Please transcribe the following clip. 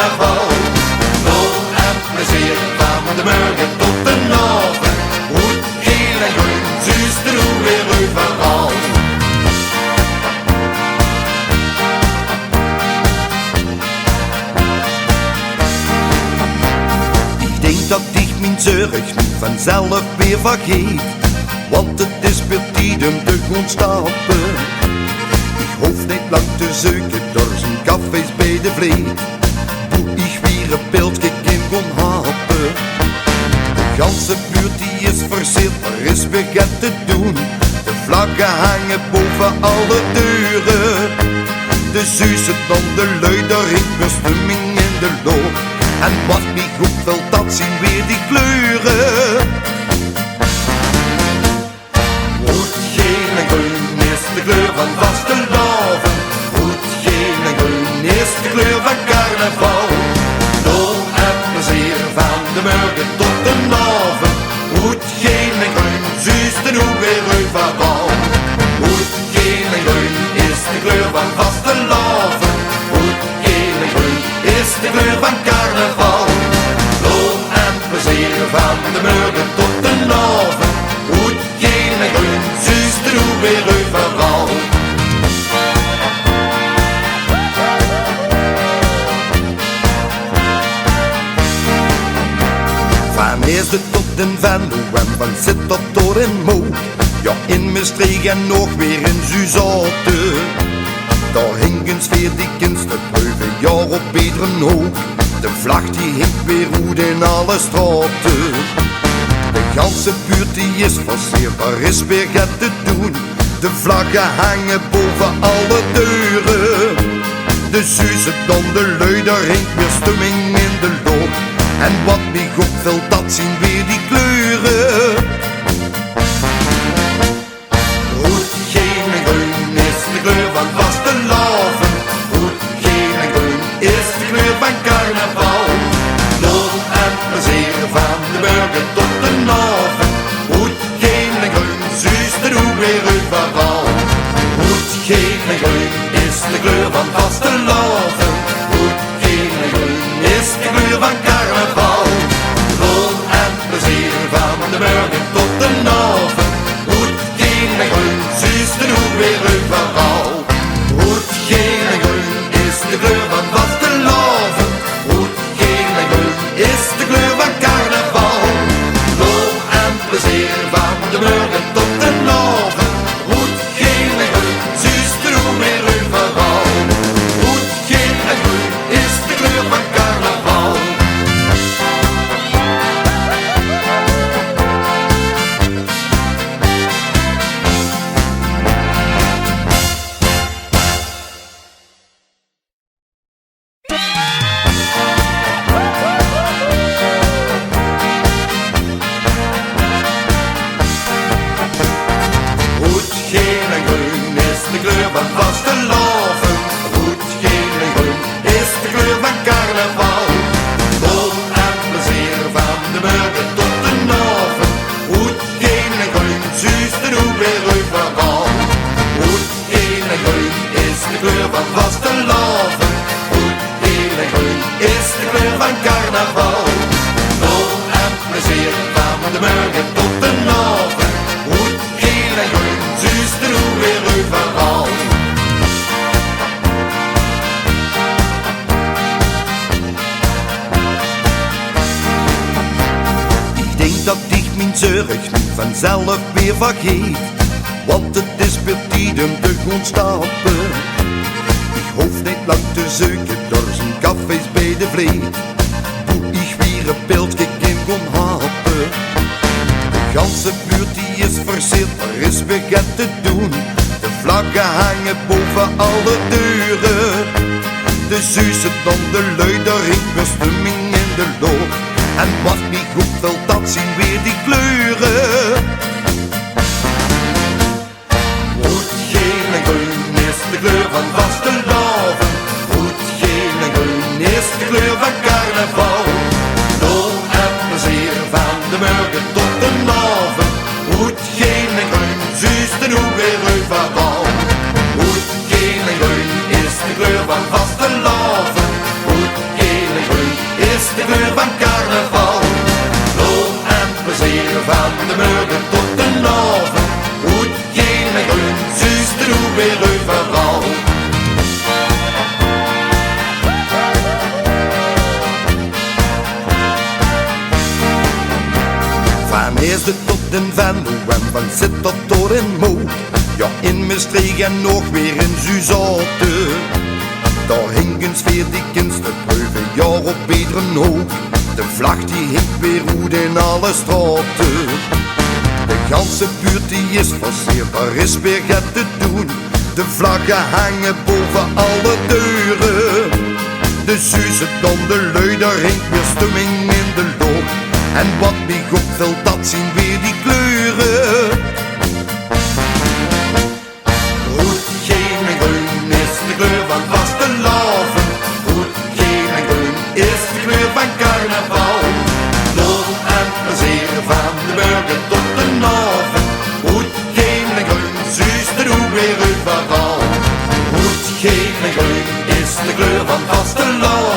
carnaval. Lol en plezier van de morgen tot de avond. Rood, geel en groen, zuster hoe weer overal. Ik denk dat ik mijn zorg nu vanzelf weer vergeet, want het is weer tijd om te gaan stappen. Ik hoef niet lang te zoeken door zijn cafés bij de vleet, hoe ik weer een beeldje in kon hapen. De ganse buurt die is verzeeld, er is weer wat te doen. De vlaggen hangen boven alle deuren. De zuizen dan de lui, daar heeft weer stemming in de loop. En wat niet goed wil, dat zien weer die kleuren. Rood, geel en groen is de kleur van vastelavond. Rood, geel en groen is de kleur van carnaval. Lol en plezier van de morgen tot de avond. Rood, geel en groen, zuster hoe weer overal. Rood, geel en groen is de kleur van vastelavond. Rood, geel en groen is de kleur van carnaval. Lol en plezier van de morgen tot de avond. Rood, geel en groen, zuster hoe weer overal. Van Eerste tot den Venlo en van Sittard tot in Mook. Ja, in Maastricht en nog weer in Zuizaate. Daar hing een sfeerdikens de kleuven jaar op iedere hoek. De vlag die hing weer goed in alle straten. De ganse buurt die is verzeerd, er is weer wat te doen. De vlaggen hangen boven alle deuren. De zuizen dan de lui, daar hinkt weer stemming in de loop. En wat mij goed wil, dat zien weer die kleuren. Rood, geel en groen is de kleur van vastelavond. Rood, geel en groen is de kleur van carnaval. Lol en plezier van de morgen tot de avond. Rood, geel en groen, zuster hoe weer overal. Rood, geel en groen is de kleur van vastelavond. Rood, geel en groen is de kleur van carnaval. Lol en plezier van de morgen tot de avond. Rood, geel en groen, zuster hoe weer overal. Rood, geel en groen is de kleur van vastelavond. Rood, geel en groen is de kleur van carnaval. Lol en plezier van de morgen tot de avond. Rood, geel en groen, zuster hoe weer overal. Rood, geel en groen is de kleur van carnaval. Rood, geel en groen is de kleur van vastelavond. Rood, geel en groen is de kleur van carnaval. Lol en plezier van de morgen tot de avond. Rood, geel en groen, zuster hoe weer overal. Rood, geel en groen is de kleur van vastelavond. Rood, geel en groen is de kleur van carnaval. Lol en plezier van de morgen tot de avond. Rood, geel en groen, zuster hoe weer overal. Ik denk dat ik mijn zorg nu vanzelf weer vergeet, want het is weer tijd om te gaan stappen. Ik hoef niet lang te zoeken door zijn cafés bij de vleet, hoe ik weer een beeldje in kon hapen. De ganse buurt die is verzeeld, er is weer wat te doen. De vlaggen hangen boven alle deuren. De zuizen dan de lui, daar hinkt weer stemming in de loop. En wat niet goed wil, dat zien weer die kleuren. Rood, geel en groen is de kleur van vastelavond. Rood, geel en groen is de kleur van carnaval. Lol en plezier van de morgen tot de avond. Rood, geel en groen, zuster hoe weer overal. Rood, geel en groen is de kleur van vastelavond. Rood, geel midden van november zit dat door in Mook. Ja, in Maastricht en nog weer in Zuizaate. Daar hing een sfeerdikens de preuven jaar op betere hoog. De vlag die hinkt weer goed in alle straten. De ganse buurt die is verseerd, daar is weer get te doen. De vlaggen hangen boven alle deuren. De zuze dan de lui, daar hinkt weer stemming in de lucht. En wat mij opvalt, dat zien weer die kleuren. Rood, geel en groen is de kleur van vastelavond. Rood, geel en groen is de kleur van carnaval. Loven en plezier van de burger tot de avond. Rood, geel en groen, zuus de doe weer overal. Rood, geel en groen is de kleur van vastelavond.